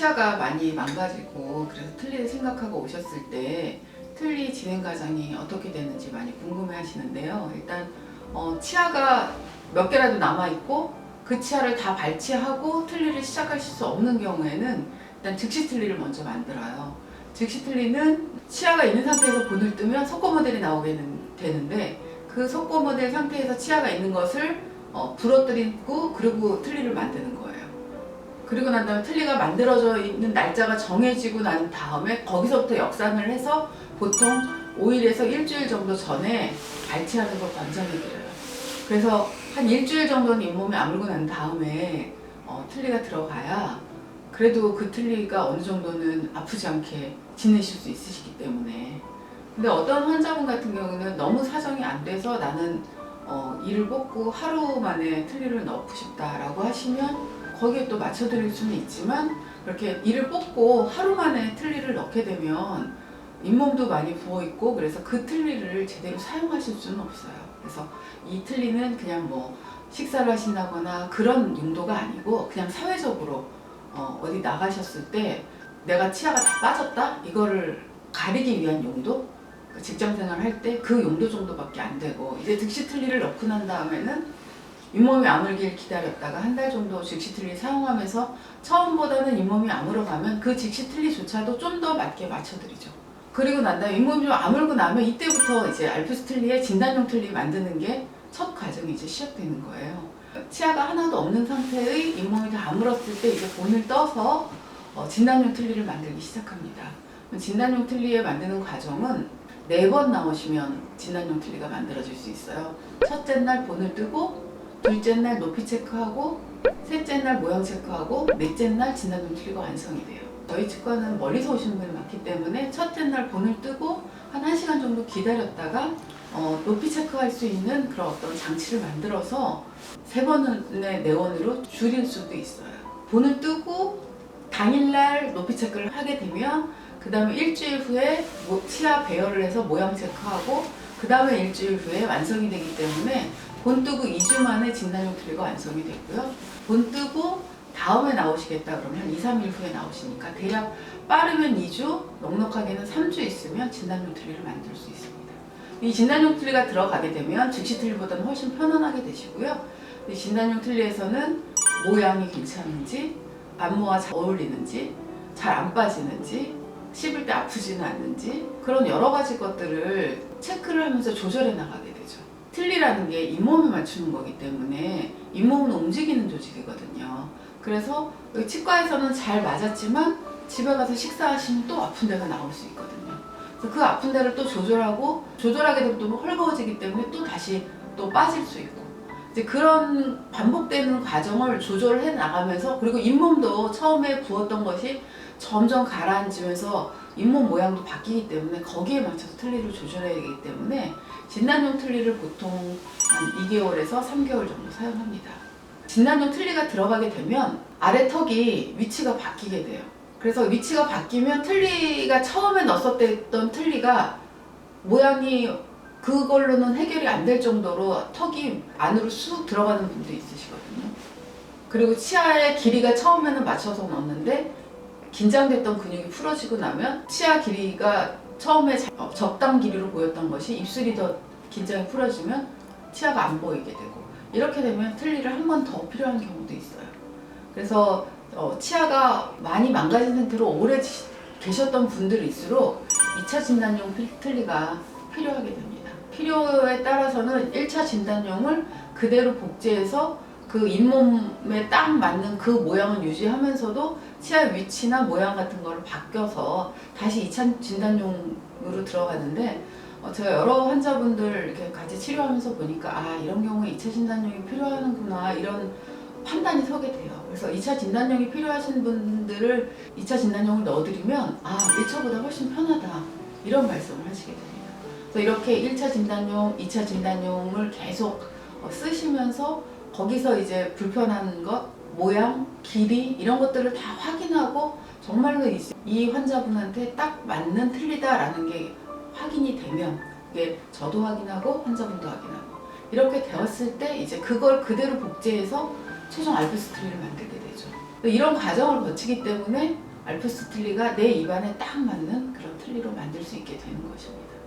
치아가 많이 망가지고 그래서 틀니를 생각하고 오셨을 때 틀니 진행 과정이 어떻게 되는지 많이 궁금해 하시는데요. 일단 치아가 몇 개라도 남아있고 그 치아를 다 발치하고 틀니를 시작하실 수 없는 경우에는 일단 즉시 틀니를 먼저 만들어요. 즉시 틀니는 치아가 있는 상태에서 본을 뜨면 석고 모델이 나오게 되는데 그 석고 모델 상태에서 치아가 있는 것을 부러뜨리고 그리고 틀니를 만드는 거예요. 그리고 난 다음에 틀니가 만들어져 있는 날짜가 정해지고 난 다음에 거기서부터 역산을 해서 보통 5일에서 일주일 정도 전에 발치하는 걸 권장해드려요. 그래서 한 일주일 정도는 잇몸이 아물고 난 다음에 틀니가 들어가야 그래도 그 틀니가 어느 정도는 아프지 않게 지내실 수 있으시기 때문에. 근데 어떤 환자분 같은 경우는 너무 사정이 안 돼서 나는 이를 뽑고 하루 만에 틀니를 넣고 싶다라고 하시면 거기에 또 맞춰드릴 수는 있지만 그렇게 이를 뽑고 하루 만에 틀니를 넣게 되면 잇몸도 많이 부어있고 그래서 그 틀니를 제대로 사용하실 수는 없어요. 그래서 이 틀니는 그냥 뭐 식사를 하신다거나 그런 용도가 아니고 그냥 사회적으로 어디 나가셨을 때 내가 치아가 다 빠졌다? 이거를 가리기 위한 용도? 직장생활 할 때 그 용도 정도밖에 안 되고 이제 즉시 틀니를 넣고 난 다음에는 잇몸이 아물길 기다렸다가 한 달 정도 즉시 틀니 사용하면서 처음보다는 잇몸이 아물어가면 그 즉시 틀니조차도 좀 더 맞게 맞춰드리죠. 그리고 난 다음에 잇몸이 좀 아물고 나면 이때부터 이제 알프스 틀니의 진단용 틀니 만드는 게 첫 과정이 이제 시작되는 거예요. 치아가 하나도 없는 상태의 잇몸이 다 아물었을 때 이제 본을 떠서 진단용 틀니를 만들기 시작합니다. 진단용 틀니 만드는 과정은 4번 나오시면 진단용 틀니가 만들어질 수 있어요. 첫째 날 본을 뜨고 둘째 날 높이 체크하고 셋째 날 모양 체크하고 넷째 날 진단용 틀니가 완성이 돼요. 저희 치과는 멀리서 오시는 분이 많기 때문에 첫째 날 본을 뜨고 한 1시간 정도 기다렸다가 높이 체크할 수 있는 그런 어떤 장치를 만들어서 3번의 내원으로 줄일 수도 있어요. 본을 뜨고 당일날 높이 체크를 하게 되면 그 다음에 일주일 후에 치아 배열을 해서 모양 체크하고 그 다음에 일주일 후에 완성이 되기 때문에 본 뜨고 2주 만에 진단용 틀니가 완성이 되고요. 본 뜨고 다음에 나오시겠다 그러면 한 2, 3일 후에 나오시니까 대략 빠르면 2주, 넉넉하게는 3주 있으면 진단용 틀니를 만들 수 있습니다. 이 진단용 틀니가 들어가게 되면 즉시 틀니보다는 훨씬 편안하게 되시고요. 이 진단용 틀니에서는 모양이 괜찮은지, 안모와 잘 어울리는지, 잘 안 빠지는지, 씹을 때 아프지는 않는지 그런 여러 가지 것들을 체크를 하면서 조절해 나가게 되죠. 틀니라는 게 잇몸에 맞추는 거기 때문에 잇몸은 움직이는 조직이거든요. 그래서 치과에서는 잘 맞았지만 집에 가서 식사하시면 또 아픈 데가 나올 수 있거든요. 그래서 그 아픈 데를 또 조절하게 되면 또 헐거워지기 때문에 또 다시 또 빠질 수 있고 이제 그런 반복되는 과정을 조절해 나가면서 그리고 잇몸도 처음에 부었던 것이 점점 가라앉으면서 잇몸 모양도 바뀌기 때문에 거기에 맞춰서 틀니를 조절해야 되기 때문에 진단용 틀니를 보통 한 2개월에서 3개월 정도 사용합니다. 진단용 틀니가 들어가게 되면 아래 턱이 위치가 바뀌게 돼요. 그래서 위치가 바뀌면 틀니가 처음에 넣었던 틀니가 모양이 그걸로는 해결이 안 될 정도로 턱이 안으로 쑥 들어가는 분도 있으시거든요. 그리고 치아의 길이가 처음에는 맞춰서 넣었는데 긴장됐던 근육이 풀어지고 나면 치아 길이가 처음에 적당 길이로 보였던 것이 입술이 더 긴장이 풀어지면 치아가 안 보이게 되고 이렇게 되면 틀니를 한 번 더 필요한 경우도 있어요. 그래서 치아가 많이 망가진 상태로 오래 계셨던 분들일수록 2차 진단용 틀니가 필요하게 됩니다. 필요에 따라서는 1차 진단용을 그대로 복제해서 그 잇몸에 딱 맞는 그 모양을 유지하면서도 치아 위치나 모양 같은 거를 바뀌어서 다시 2차 진단용으로 들어가는데 제가 여러 환자분들 이렇게 같이 치료하면서 보니까 아 이런 경우에 2차 진단용이 필요하는구나 이런 판단이 서게 돼요. 그래서 2차 진단용이 필요하신 분들을 2차 진단용을 넣어드리면 아 1차보다 훨씬 편하다 이런 말씀을 하시게 됩니다. 그래서 이렇게 1차 진단용, 2차 진단용을 계속 쓰시면서 거기서 이제 불편한 것, 모양, 길이 이런 것들을 다 확인하고 정말로 이 환자분한테 딱 맞는 틀니다라는 게 확인이 되면 이게 저도 확인하고 환자분도 확인하고 이렇게 되었을 때 이제 그걸 그대로 복제해서 최종 알프스 틀니를 만들게 되죠. 이런 과정을 거치기 때문에 알프스 틀니가 내 입안에 딱 맞는 그런 틀니로 만들 수 있게 되는 것입니다.